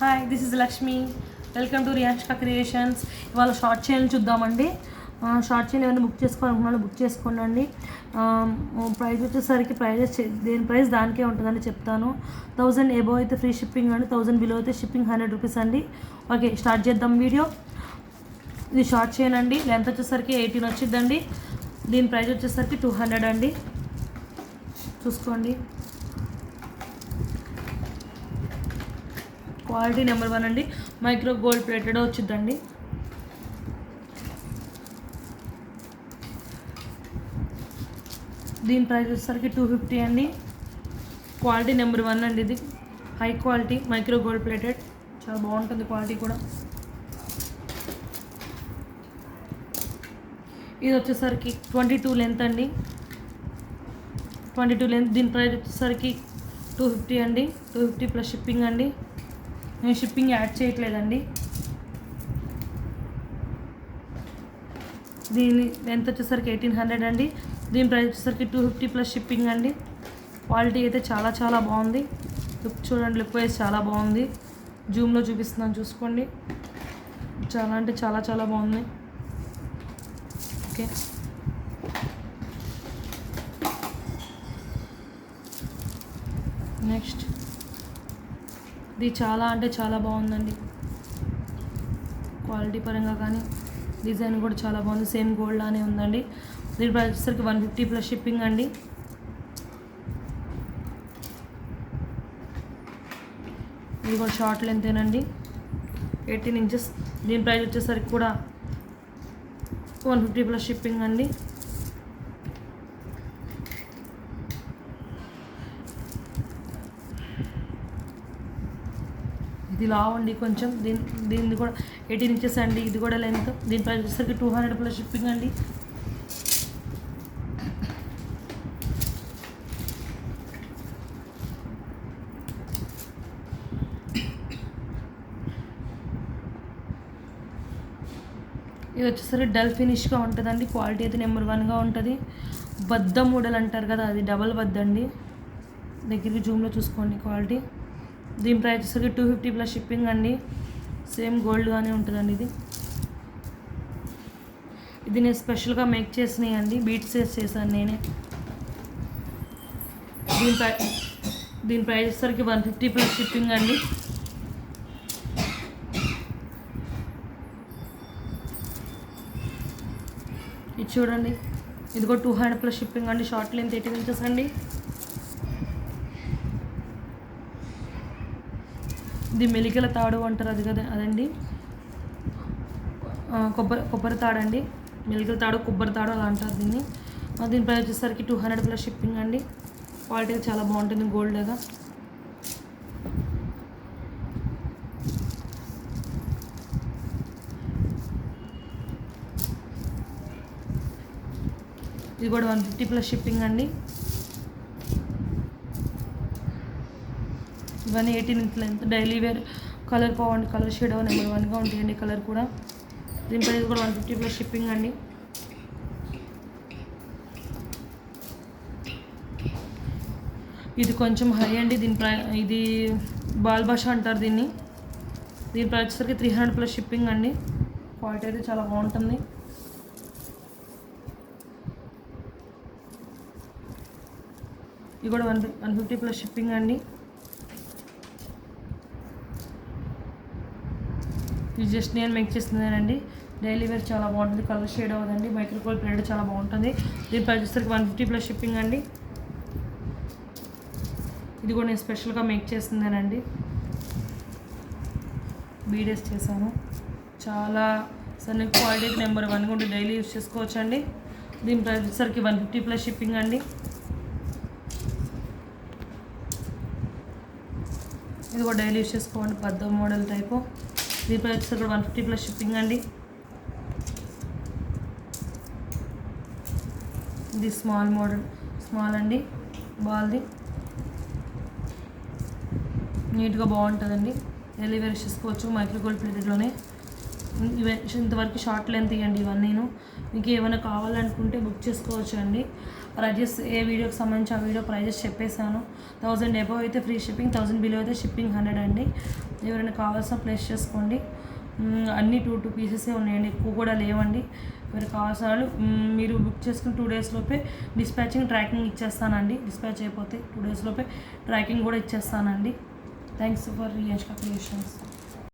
Hi, this is Lakshmi. Welcome to Riyanshika creations. ఇవాళ short chain చూద్దామండి. Short chain ఏమైనా book చేసుకోవాలనుకున్నాను, బుక్ చేసుకోండి. ప్రైస్ వచ్చేసరికి దేని ప్రైస్ దానికే ఉంటుందని చెప్తాను. 1000 ఎబో అయితే ఫ్రీ షిప్పింగ్ అండి, 1000 బిలో అయితే షిప్పింగ్ 100 రూపీస్ అండి. ఓకే, స్టార్ట్ చేద్దాం వీడియో. ఇది షార్ట్ చైన్ అండి, లెంత్ వచ్చేసరికి 18 వచ్చిందండి. దీని ప్రైస్ వచ్చేసరికి 200 అండి. చూసుకోండి, క్వాలిటీ నెంబర్ 1 అండి. మైక్రో గోల్డ్ ప్లేటెడ్ వచ్చిందండి. దీని ప్రైస్ వచ్చేసరికి 250 అండి. క్వాలిటీ నెంబర్ 1 అండి. ఇది high quality micro gold plated, చాలా బాగుంటుంది క్వాలిటీ కూడా. ఇది వచ్చేసరికి 22 లెంత్ అండి, 22 లెంత్. దీని ప్రైస్ వచ్చేసరికి 250 అండి. 250 ప్లస్ షిప్పింగ్ అండి. నేను షిప్పింగ్ యాడ్ చేయట్లేదండి. దీని లెంత్ వచ్చేసరికి 1800 అండి. దీని ప్రైస్ వచ్చేసరికి 250 ప్లస్ షిప్పింగ్ అండి. క్వాలిటీ అయితే చాలా చాలా బాగుంది. లుక్ చూడండి, లుక్ వైజ్ చాలా బాగుంది. జూమ్లో చూపిస్తున్నాను, చూసుకోండి. చాలా అంటే చాలా చాలా బాగుంది. ఓకే, నెక్స్ట్ ఇది చాలా అంటే చాలా బాగుందండి. క్వాలిటీ పరంగా కానీ డిజైన్ కూడా చాలా బాగుంది. సేమ్ గోల్డ్ లానే ఉందండి. దీని ప్రైస్ వచ్చేసరికి 150 ప్లస్ షిప్పింగ్ అండి. ఇది కూడా షార్ట్ లెంతేనండి, 18 ఇంచెస్. దీని ప్రైస్ వచ్చేసరికి కూడా 150 ప్లస్ షిప్పింగ్ అండి. ఇది లావ్ అండి కొంచెం. దీనిది కూడా 18 ఇంచెస్ అండి. ఇది కూడా లెంత్. దీని ప్రైస్ వచ్చేసరికి 200 ప్లస్ షిప్పింగ్ అండి. ఇది వచ్చేసరికి డల్ ఫినిష్గా ఉంటుందండి. క్వాలిటీ అయితే నెంబర్ 1గా ఉంటుంది. బద్ద మోడల్ అంటారు కదా, అది డబల్ బద్ద అండి. దగ్గరికి జూమ్లో చూసుకోండి క్వాలిటీ. దీని ప్రైస్ వచ్చేసరికి 250 ప్లస్ షిప్పింగ్ అండి. సేమ్ గోల్డ్గానే ఉంటుందండి. ఇది నేను స్పెషల్గా మేక్ చేసినాయి అండి, బీట్స్ చేశాను నేనే. దీని ప్రైస్ వచ్చేసరికి 150 ప్లస్ షిప్పింగ్ అండి. ఇది చూడండి, ఇది కూడా 200 ప్లస్ షిప్పింగ్ అండి. షార్ట్ లెంత్ 18 ఇంచెస్ అండి. ఇది మెలికల తాడు అంటారు, అది కదా అదండి. కొబ్బరి తాడు అండి. మెలికల తాడు, కొబ్బరి తాడు అలా అంటారు దీన్ని. దీని ప్రైస్ వచ్చేసరికి 200 ప్లస్ షిప్పింగ్ అండి. క్వాలిటీ చాలా బాగుంటుంది, గోల్డ్గా. ఇది కూడా 150 ప్లస్ షిప్పింగ్ అండి. ఇవన్నీ 18 inch length. Daily wear colour బాగుంది, కలర్ షేడ్ నెంబర్ 1గా ఉంటాయండి. కలర్ కూడా. దీని ప్రైస్ కూడా 150 ప్లస్ షిప్పింగ్ అండి. ఇది కొంచెం హై అండి. ఇది బాల్ భాష అంటారు దీన్ని. దీని ప్రైస్ వచ్చేసరికి 300 ప్లస్ షిప్పింగ్ అండి. క్వాలిటీ అయితే చాలా బాగుంటుంది. ఇది కూడా 150 ప్లస్ షిప్పింగ్ అండి. ఇది జస్ట్ నేను మేక్ చేస్తున్నానండి. డైలీ వేర్ చాలా బాగుంటుంది, కలర్ షేడ్ అవ్వదండి. మైక్రో గోల్డ్ ప్లేటెడ్ చాలా బాగుంటుంది. దీని ప్రైస్ వచ్చేసరికి 150 ప్లస్ షిప్పింగ్ అండి. ఇది కూడా నేను స్పెషల్గా మేక్ చేస్తున్నానండి, బీడేస్ చేశాను. చాలా సన్న క్వాలిటీ నెంబర్ 1గా ఉంటుంది, డైలీ యూస్ చేసుకోవచ్చు అండి. దీని ప్రైస్ వచ్చేసరికి 150 ప్లస్ షిప్పింగ్ అండి. ఇది కూడా డైలీ యూస్ చేసుకోండి, పెద్ద మోడల్ టైపు. దీని ప్రైస్ వచ్చేసరికి 150 ప్లస్ షిప్పింగ్ అండి. ఇది స్మాల్ మోడల్, స్మాల్ అండి, బాల్ది. నీట్గా బాగుంటుందండి, డైలీ వేర్ చేసుకోవచ్చు. మైక్రో గోల్డ్ ప్లేటెడ్లోనే. ఇంతవరకు షార్ట్ లెంత్ ఇవ్వండి ఇవన్నీ. మీకు ఏమైనా కావాలనుకుంటే బుక్ చేసుకోవచ్చు అండి. ప్రైజెస్ ఏ వీడియోకి సంబంధించి ఆ వీడియో ప్రైజెస్ చెప్పేశాను. 1000 అబోవ్ అయితే ఫ్రీ షిప్పింగ్, 1000 బిలో అయితే షిప్పింగ్ 100 అండి. ఎవరైనా కావాల్సిన ప్లేస్ చేసుకోండి. అన్నీ 2 పీసెసే ఉన్నాయండి, ఎక్కువ కూడా లేవండి. మీరు కావాల్సిన వాళ్ళు మీరు బుక్ చేసుకుని 2 days లోపే డిస్పాచింగ్ ట్రాకింగ్ ఇచ్చేస్తానండి. డిస్పాచ్ అయిపోతే 2 days లోపే ట్రాకింగ్ కూడా ఇచ్చేస్తానండి. Thanks for Yashka creations.